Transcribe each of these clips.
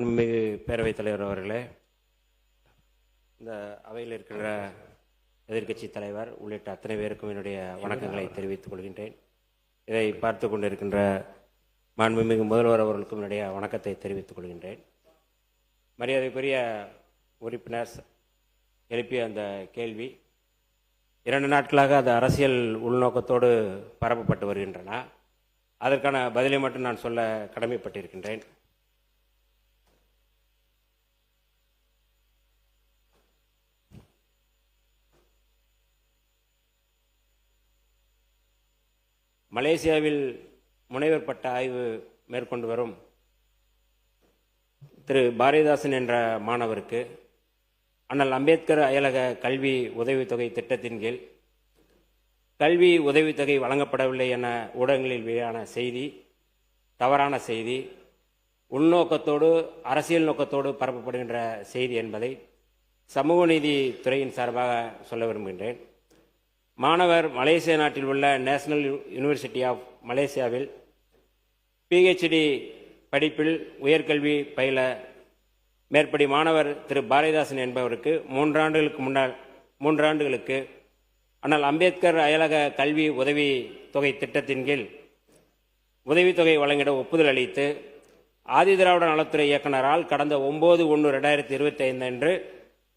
மிகு பேரவைத் தலைவர் அவர்களே, இந்த அவையில் இருக்கிற எதிர்க்கட்சி தலைவர் உள்ளிட்ட அத்தனை பேருக்கும் என்னுடைய வணக்கங்களை தெரிவித்துக் கொள்கின்றேன். இதை பார்த்து கொண்டிருக்கின்ற மாண்புமிகு முதல்வர் அவர்களுக்கும் என்னுடைய வணக்கத்தை தெரிவித்துக் கொள்கின்றேன். மரியாதைக்குரிய உறுப்பினர் எழுப்பிய அந்த கேள்வி 2 நாட்களாக அது அரசியல் உள்நோக்கத்தோடு பரப்பப்பட்டு வருகின்றன. அதற்கான பதிலை மட்டும் நான் சொல்ல கடமைப்பட்டிருக்கின்றேன். மலேசியாவில் முனைவர் பட்ட ஆய்வு மேற்கொண்டு வரும் திரு பாரதிதாசன் என்ற மாணவருக்கு அண்ணல் அம்பேத்கர் அயலக கல்வி உதவித்தொகை திட்டத்தின் கீழ் கல்வி உதவித்தொகை வழங்கப்படவில்லை என ஊடகங்களில் வெளியான செய்தி தவறான செய்தி, உள்நோக்கத்தோடு அரசியல் நோக்கத்தோடு பரப்பப்படுகின்ற செய்தி என்பதை சமூக நீதி துறையின் சார்பாக சொல்ல விரும்புகின்றேன். மாணவர் மலேசிய நாட்டில் உள்ள நேஷனல் யூனிவர்சிட்டி ஆஃப் மலேசியாவில் PhD படிப்பில் உயர்கல்வி பயில மேற்படி மாணவர் திரு பாரதிதாசன் என்பவருக்கு 3 ஆண்டுகளுக்கு அண்ணல் அம்பேத்கர் அயலக கல்வி உதவி தொகை திட்டத்தின் கீழ் உதவித்தொகை வழங்கிட ஒப்புதல் அளித்து ஆதிதிராவிட நலத்துறை இயக்குநரால் கடந்த 9/1/2025 அன்று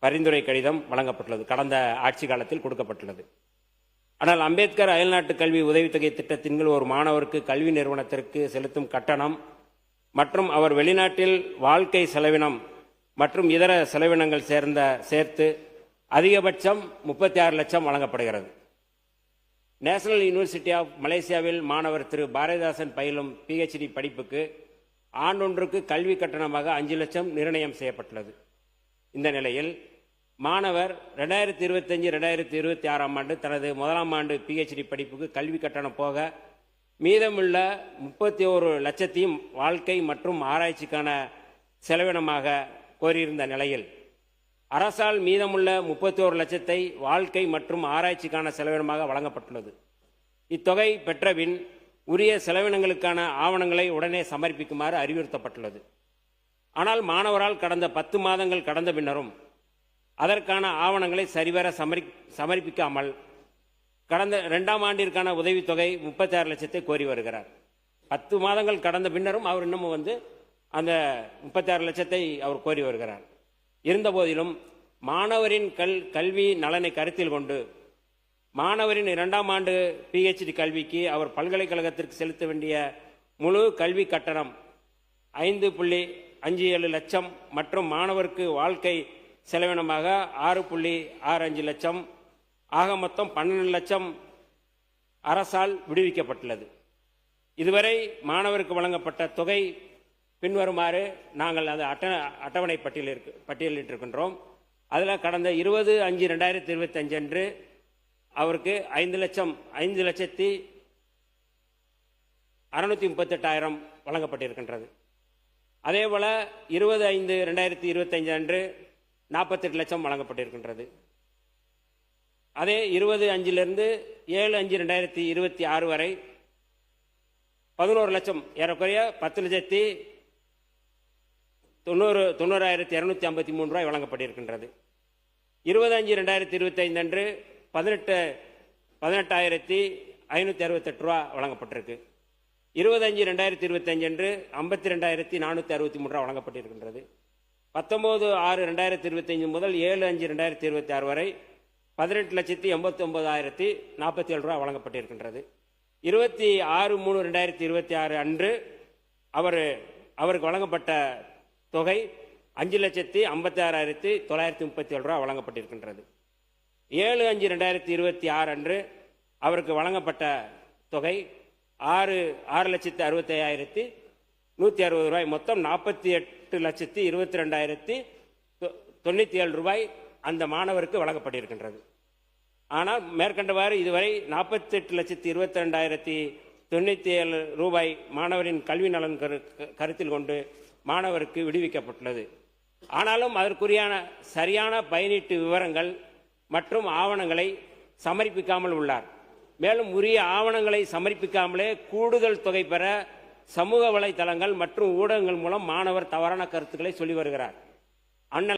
பரிந்துரை கடிதம் வழங்கப்பட்டுள்ளது. கடந்த ஆட்சி காலத்தில் கொடுக்கப்பட்டுள்ளது. ஆனால் அம்பேத்கர் அயல்நாட்டு கல்வி உதவித்தொகை திட்டத்தின் கீழ் ஒரு மாணவருக்கு கல்வி நிறுவனத்திற்கு செலுத்தும் கட்டணம் மற்றும் அவர் வெளிநாட்டில் வாழ்க்கை செலவினம் மற்றும் இதர செலவினங்கள் சேர்த்து அதிகபட்சம் 36 லட்சம் வழங்கப்படுகிறது. நேஷனல் யூனிவர்சிட்டி ஆஃப் மலேசியாவில் மாணவர் திரு பாரதிதாசன் பயிலும் PhD படிப்புக்கு ஆண்டொன்றுக்கு கல்வி கட்டணமாக 5 லட்சம் நிர்ணயம் செய்யப்பட்டுள்ளது. இந்த நிலையில் மாணவர் 2025-2026 ஆண்டு தனது 1ஆம் ஆண்டு PhD படிப்புக்கு கல்வி கட்டணம் போக மீதமுள்ள 31 லட்சத்தையும் வாழ்க்கை மற்றும் ஆராய்ச்சிக்கான செலவினமாக கோரியிருந்த நிலையில் அரசால் மீதமுள்ள 31 லட்சத்தை வாழ்க்கை மற்றும் ஆராய்ச்சிக்கான செலவினமாக வழங்கப்பட்டுள்ளது. இத்தொகை பெற்றபின் உரிய செலவினங்களுக்கான ஆவணங்களை உடனே சமர்ப்பிக்குமாறு அறிவுறுத்தப்பட்டுள்ளது. ஆனால் மாணவரால் கடந்த 10 மாதங்கள் கடந்த பின்னரும் அதற்கான ஆவணங்களை சரிவர சமர்ப்பிக்காமல் கடந்த 2ஆம் ஆண்டிற்கான உதவித்தொகை 36 லட்சத்தை கோரி வருகிறார். 10 மாதங்கள் கடந்த பின்னரும் அவர் இன்னமும் அந்த 36 லட்சத்தை அவர் கோரி வருகிறார். இருந்தபோதிலும் மாணவரின் கல்வி நலனை கருத்தில் கொண்டு மாணவரின் 2ஆம் ஆண்டு PhD கல்விக்கு அவர் பல்கலைக்கழகத்திற்கு செலுத்த வேண்டிய முழு கல்வி கட்டணம் 5.57 லட்சம் மற்றும் மாணவருக்கு வாழ்க்கை செலவினமாக 6.65 லட்சம் ஆக மொத்தம் 12 லட்சம் அரசால் விடுவிக்கப்பட்டுள்ளது. இதுவரை மாணவருக்கு வழங்கப்பட்ட தொகை பின்வருமாறு நாங்கள் அந்த அட்டவணை பட்டியலிட்டிருக்கின்றோம். அதில் கடந்த 20/5/2025 அன்று அவருக்கு 5,638,000 வழங்கப்பட்டிருக்கின்றது. அதேபோல 20/5/2025 அன்று 48 லட்சம் வழங்கப்பட்டிருக்கின்றது. அதே 20/5 7/5/2026 வரை 11 லட்சம் ஏறக்குறைய 10,90,253 வழங்கப்பட்டிருக்கின்றது. 20/5/2025 அன்று 18,568 வழங்கப்பட்டிருக்கு. 20/5/2025 அன்று 52,463 வழங்கப்பட்டிருக்கின்றது. 19/6/2025 முதல் 7/5/2026 வரை 18,89,047 வழங்கப்பட்டிருக்கின்றது. 26/3/2026 அன்று அவருக்கு வழங்கப்பட்ட தொகை 5,56,937 வழங்கப்பட்டிருக்கின்றது. 7/5/2026 அன்று அவருக்கு வழங்கப்பட்ட தொகை 6,65,160 மொத்தம் 48,22,097 அந்த மாணவருக்கு வழங்கப்பட்டிருக்கின்றது. ஆனால் மேற்கண்டவாறு இதுவரை 48,22,097 மாணவரின் கல்வி நலன் கருத்தில் கொண்டு மாணவருக்கு விடுவிக்கப்பட்டுள்ளது. ஆனாலும் அதற்குரியான சரியான பயனீட்டு விவரங்கள் மற்றும் ஆவணங்களை சமர்ப்பிக்காமல் உள்ளார். மேலும் உரிய ஆவணங்களை சமர்ப்பிக்காமலே கூடுதல் தொகை பெற சமூக வலைதளங்கள் மற்றும் ஊடகங்கள் மூலம் மாணவர் தவறான கருத்துக்களை சொல்லி வருகிறார். அண்ணல்